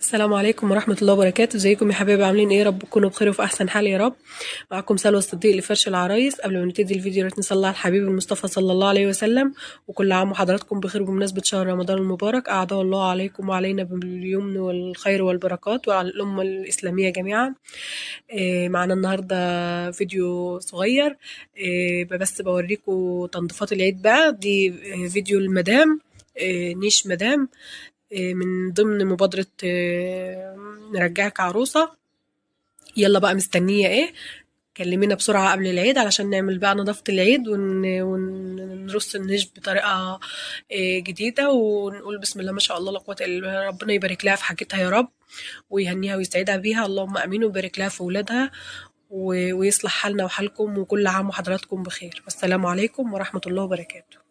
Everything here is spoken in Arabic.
السلام عليكم ورحمة الله وبركاته. ازيكم يا حبايبي؟ عاملين ايه؟ رب تكونوا بخير وفي احسن حال يا رب. معكم سلوى الصديق لفرش العرايس. قبل ما نبتدي الفيديو يا ريت نصلي على الحبيب المصطفى صلى الله عليه وسلم. وكل عام وحضراتكم بخير بمناسبة شهر رمضان المبارك، أعاده الله عليكم وعلينا باليمن والخير والبركات وعلى الأمة الإسلامية جميعا. معنا النهاردة فيديو صغير، بس بوريكم تنظيفات العيد. بقى دي فيديو المدام، نيش مدام، من ضمن مبادرة نرجعك عروسة. يلا بقى مستنية ايه؟ كلمينا بسرعة قبل العيد علشان نعمل بقى نظافة العيد ونرص النيش بطريقة جديدة، ونقول بسم الله ما شاء الله لا قوة إلا بالله. ربنا يبارك لها في حاجتها يا رب، ويهنيها ويسعدها بيها، اللهم امين، ويبارك لها في ولادها ويصلح حالنا وحالكم، وكل عام وحضراتكم بخير. والسلام عليكم ورحمة الله وبركاته.